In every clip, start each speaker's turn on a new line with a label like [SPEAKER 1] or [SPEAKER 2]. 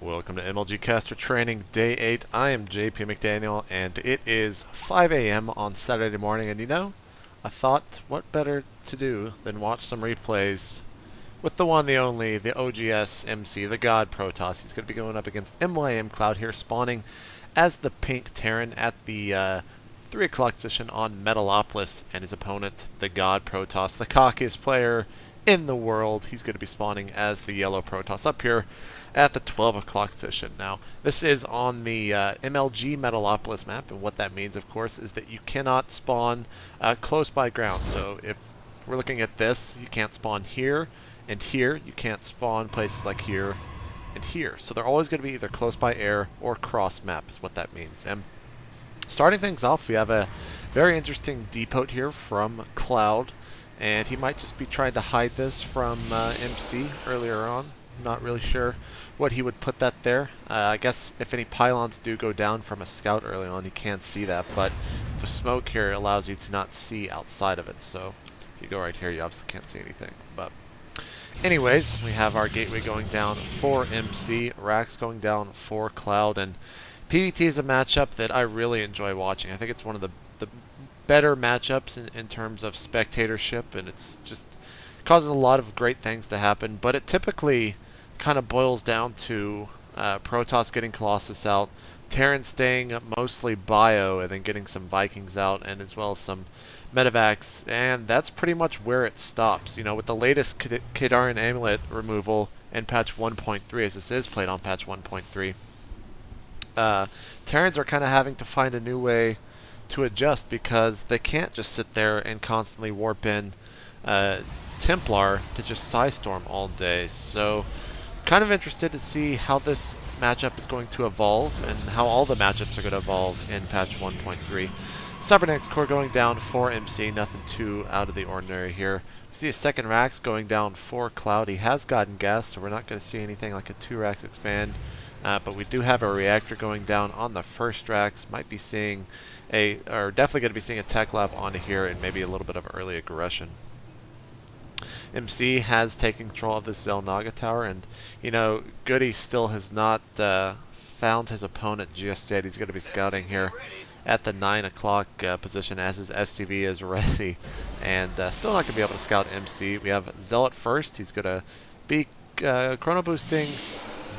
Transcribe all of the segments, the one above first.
[SPEAKER 1] Welcome to MLG Caster Training Day 8. I am JP McDaniel, and it is 5 a.m. on Saturday morning. And you know, I thought, what better to do than watch some replays with the one, the only, the oGsMC, the God Protoss. He's going to be going up against MYMCloud here, spawning as the pink Terran at the 3 o'clock position on Metalopolis, and his opponent, the God Protoss, the cockiest player in the world. He's going to be spawning as the yellow Protoss up here at the 12 o'clock position. Now, this is on the MLG Metalopolis map, and what that means, of course, is that you cannot spawn close by ground. So if we're looking at this, you can't spawn here and here. You can't spawn places like here and here. So they're always going to be either close by air or cross map is what that means. And starting things off, we have a very interesting depot here from Cloud, and he might just be trying to hide this from MC earlier on. Not really sure what he would put that there. I guess if any pylons do go down from a scout early on, you can't see that, but the smoke here allows you to not see outside of it. So if you go right here, you obviously can't see anything. But anyways, we have our gateway going down for MC, racks going down for Cloud, and PvT is a matchup that I really enjoy watching. I think it's one of the better matchups in terms of spectatorship, and it's just causes a lot of great things to happen, but it typically kind of boils down to Protoss getting Colossus out, Terran staying mostly bio, and then getting some Vikings out, and as well as some medevacs, and that's pretty much where it stops. You know, with the latest Kadarin Amulet removal in patch 1.3, as this is played on patch 1.3, Terrans are kind of having to find a new way to adjust, because they can't just sit there and constantly warp in Templar to just Psystorm all day. So kind of interested to see how this matchup is going to evolve and how all the matchups are going to evolve in patch 1.3. Cybernetics core going down for MC, nothing too out of the ordinary here. We see a second Rax going down for Cloud. He has gotten gas, so we're not going to see anything like a 2 Rax expand. But we do have a reactor going down on the first Rax. Might be seeing or definitely going to be seeing a tech lab onto here and maybe a little bit of early aggression. MC has taken control of this Zelnaga tower, and you know, Goody still has not found his opponent just yet. He's going to be scouting here at the 9 o'clock position as his SCV is ready, and still not going to be able to scout MC. We have Zealot first. He's going to be chrono boosting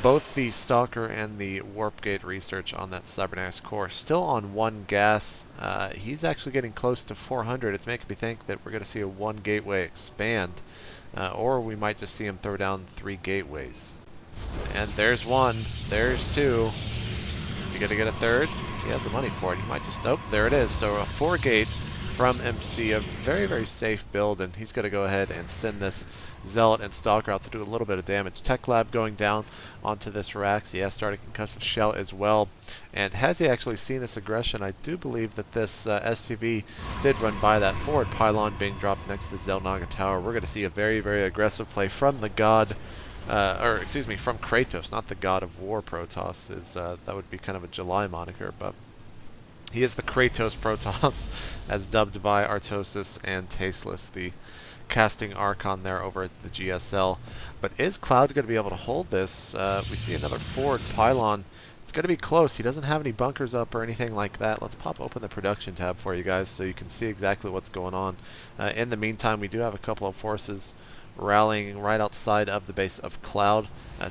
[SPEAKER 1] both the Stalker and the Warp Gate research on that Cybernetics core. Still on 1 gas. He's actually getting close to 400. It's making me think that we're going to see a 1 gateway expand. Or we might just see him throw down 3 gateways. And there's 1. There's 2. Is he going to get a 3rd? He has the money for it. He might just... Oh, there it is. So a 4 gate from MC. A very, very safe build. And he's going to go ahead and send this Zealot and Stalker out to do a little bit of damage. Tech Lab going down onto this Rax. He has started concussive shell as well. And has he actually seen this aggression? I do believe that this SCV did run by that forward pylon being dropped next to the Zelnaga tower. We're going to see a very, very aggressive play from the God, or excuse me, from Kratos, not the God of War Protoss. That would be kind of a July moniker, but he is the Kratos Protoss, as dubbed by Artosis and Tasteless, the casting Archon there over at the GSL. But is Cloud going to be able to hold this? We see another forward pylon. It's going to be close. He doesn't have any bunkers up or anything like that. Let's pop open the production tab for you guys so you can see exactly what's going on. In the meantime, we do have a couple of forces rallying right outside of the base of Cloud.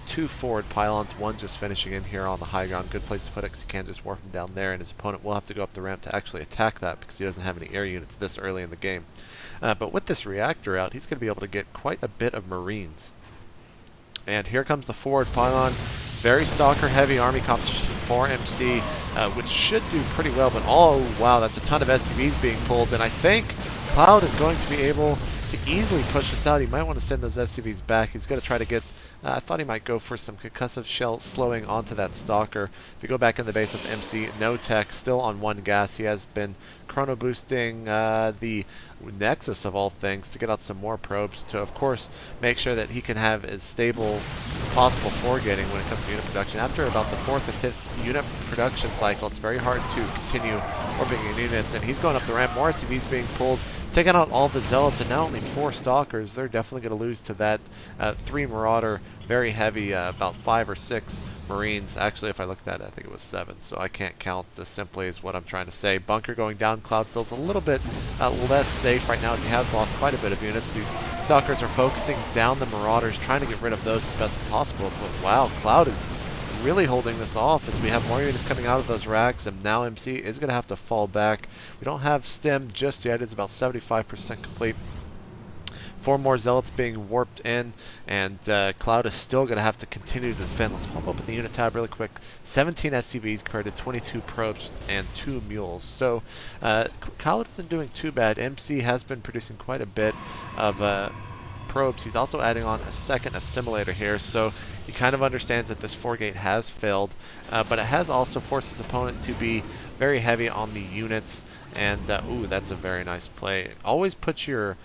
[SPEAKER 1] 2 forward pylons, 1 just finishing in here on the high ground. Good place to put it because he can't just warp him down there, and his opponent will have to go up the ramp to actually attack that because he doesn't have any air units this early in the game. But with this reactor out, he's going to be able to get quite a bit of Marines. And here comes the forward pylon. Very Stalker-heavy army composition for MC, which should do pretty well. But oh, wow, that's a ton of SCVs being pulled. And I think Cloud is going to be able to easily push this out. He might want to send those SCVs back. He's going to try to get... I thought he might go for some concussive shell slowing onto that Stalker. If you go back in the base of MC, no tech, still on 1 gas. He has been chrono boosting the Nexus of all things to get out some more probes to, of course, make sure that he can have as stable as possible forgetting when it comes to unit production. After about the 4th or 5th unit production cycle, it's very hard to continue orbiting in units, and he's going up the ramp. More SCVs being pulled, taking out all the Zealots, and now only 4 Stalkers. They're definitely going to lose to that 3 Marauder very heavy, about 5 or 6 Marines. Actually, if I looked at it, I think it was 7, so I can't count as simply as what I'm trying to say. Bunker going down, Cloud feels a little bit less safe right now as he has lost quite a bit of units. These Stalkers are focusing down the Marauders, trying to get rid of those as best as possible, but wow, Cloud is really holding this off as we have more units coming out of those racks, and now MC is going to have to fall back. We don't have stem just yet. It's about 75% complete. 4 more Zealots being warped in, and Cloud is still going to have to continue to defend. Let's pop up the unit tab really quick. 17 SCVs compared to 22 probes and 2 mules. So Cloud isn't doing too bad. MC has been producing quite a bit of probes. He's also adding on a second assimilator here, so he kind of understands that this 4-gate has failed, but it has also forced his opponent to be very heavy on the units, and ooh, that's a very nice play. Always put your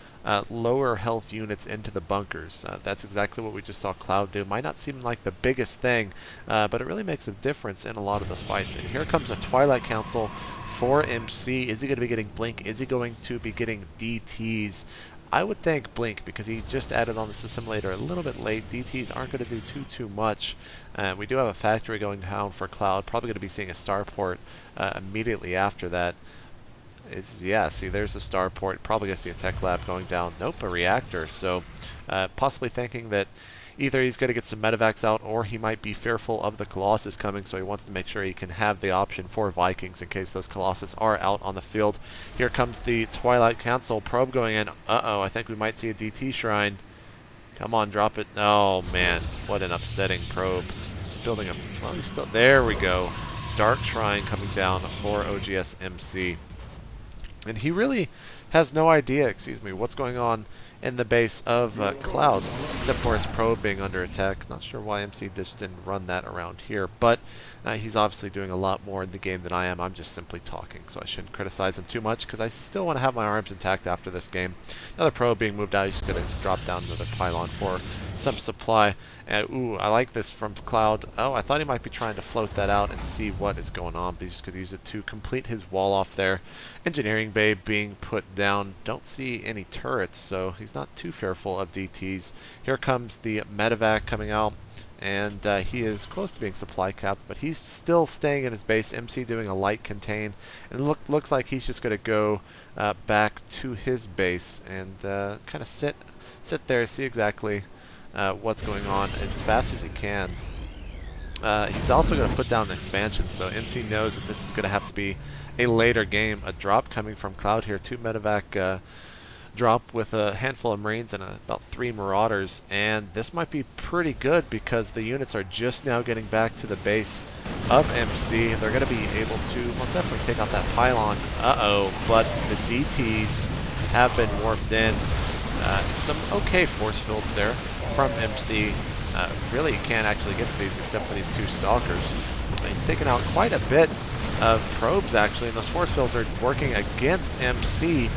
[SPEAKER 1] lower health units into the bunkers. That's exactly what we just saw Cloud do. Might not seem like the biggest thing, but it really makes a difference in a lot of those fights. And here comes a Twilight Council for MC. Is he going to be getting Blink? Is he going to be getting DTs? I would think Blink, because he just added on this assimilator a little bit late. DTs aren't going to do too much. We do have a factory going down for Cloud. Probably going to be seeing a starport immediately after that. Yeah, see, there's a starport. Probably going to see a tech lab going down. Nope, a reactor. So possibly thinking that either he's going to get some medevacs out, or he might be fearful of the Colossus coming, so he wants to make sure he can have the option for Vikings in case those Colossus are out on the field. Here comes the Twilight Council probe going in. Uh-oh, I think we might see a DT shrine. Come on, drop it. Oh, man, what an upsetting probe. Just building a... Well, he's still... There we go. Dark Shrine coming down for oGsMC. And he really has no idea, what's going on in the base of Cloud, except for his probe being under attack. Not sure why MC just didn't run that around here, but he's obviously doing a lot more in the game than I am. I'm just simply talking, so I shouldn't criticize him too much, because I still want to have my arms intact after this game. Another probe being moved out. He's going to drop down another pylon for some supply. Ooh, I like this from Cloud. Oh, I thought he might be trying to float that out and see what is going on, but he's just going to use it to complete his wall off there. Engineering bay being put down. Don't see any turrets, so he's not too fearful of DTs. Here comes the medevac coming out, and he is close to being supply capped, but he's still staying in his base. MC doing a light contain, and looks like he's just going to go back to his base and kind of sit there, see exactly what's going on as fast as he can. He's also going to put down an expansion, so MC knows that this is going to have to be a later game. A drop coming from Cloud here, 2 medevac drop with a handful of Marines and about 3 Marauders, and this might be pretty good because the units are just now getting back to the base of MC. They're going to be able to most definitely take out that pylon. Uh-oh, but the DTs have been warped in. Some okay force fields there from MC. Really, you can't actually get to these except for these 2 Stalkers. He's taken out quite a bit of probes, actually, and those force fields are working against MC.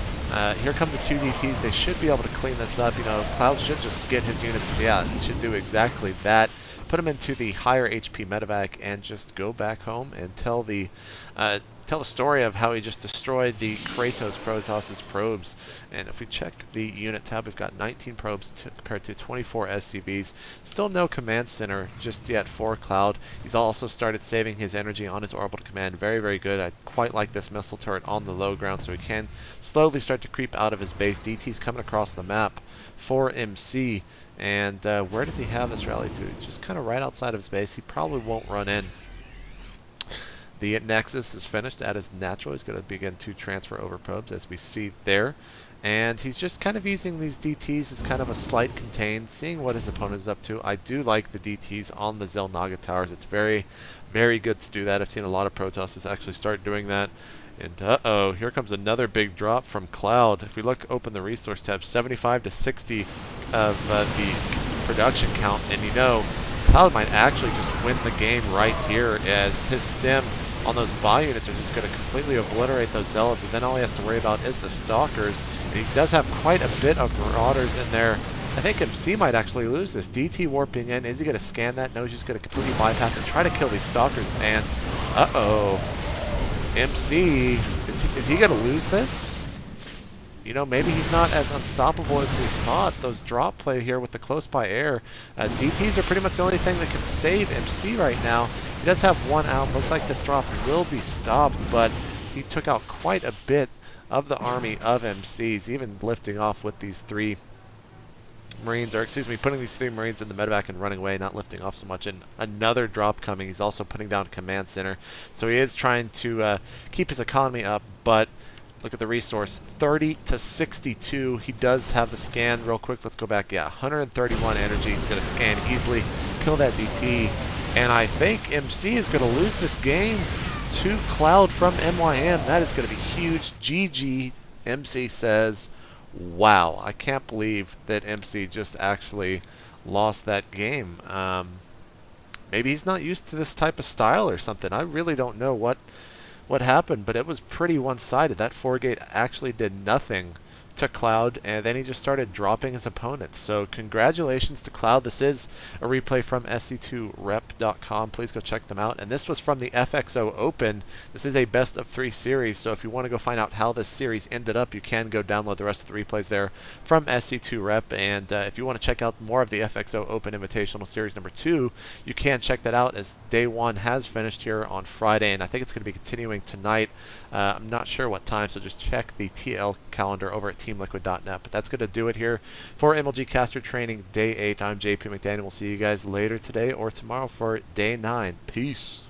[SPEAKER 1] Here come the 2 DTs. They should be able to clean this up. Cloud should just get his units. Yeah, he should do exactly that. Put him into the higher HP medevac and just go back home and tell the story of how he just destroyed the Kratos Protoss' probes. And if we check the unit tab, we've got 19 probes compared to 24 SCVs. Still no command center just yet for Cloud. He's also started saving his energy on his orbital command. Very, very good. I quite like this missile turret on the low ground, so he can slowly start to creep out of his base. DT's coming across the map for MC. And where does he have this rally to? Just kind of right outside of his base. He probably won't run in. The Nexus is finished as natural. He's going to begin to transfer over probes, as we see there. And he's just kind of using these DTs as kind of a slight contain, seeing what his opponent is up to. I do like the DTs on the Xel'Naga towers. It's very, very good to do that. I've seen a lot of Protosses actually start doing that. And uh-oh, here comes another big drop from Cloud. If we open the resource tab, 75 to 60 of the production count. And Cloud might actually just win the game right here, as his stem on those buy units are just going to completely obliterate those Zealots, and then all he has to worry about is the Stalkers. And he does have quite a bit of Marauders in there. I think MC might actually lose this. DT warping in. Is he going to scan that? No, he's just going to completely bypass and try to kill these Stalkers. And, uh-oh. MC, is he going to lose this? you know, maybe he's not as unstoppable as we thought. Those drop play here with the close by air. DTs are pretty much the only thing that can save MC right now. He does have one out. Looks like this drop will be stopped, but he took out quite a bit of the army of MCs, even lifting off with these 3 Marines, or excuse me, putting these 3 Marines in the medevac and running away, not lifting off so much. And another drop coming. He's also putting down command center. So he is trying to keep his economy up, but look at the resource, 30 to 62. He does have the scan real quick. Let's go back. Yeah, 131 energy. He's going to scan easily, kill that DT. And I think MC is going to lose this game to Cloud from MYM. That is going to be huge. GG, MC says. Wow, I can't believe that MC just actually lost that game. Maybe he's not used to this type of style or something. I really don't know what happened, but it was pretty one-sided. That 4-gate actually did nothing to Cloud, and then he just started dropping his opponents. So congratulations to Cloud. This is a replay from sc2rep.com. Please go check them out. And this was from the FXOpen. This is a best of 3 series, so if you want to go find out how this series ended up, you can go download the rest of the replays there from sc2rep. And if you want to check out more of the FXOpen Invitational Series number 2, you can check that out, as day 1 has finished here on Friday, and I think it's going to be continuing tonight. I'm not sure what time, so just check the TL calendar over at teamliquid.net. But that's going to do it here for MLG Caster Training Day 8. I'm JP McDaniel. We'll see you guys later today or tomorrow for Day 9. Peace.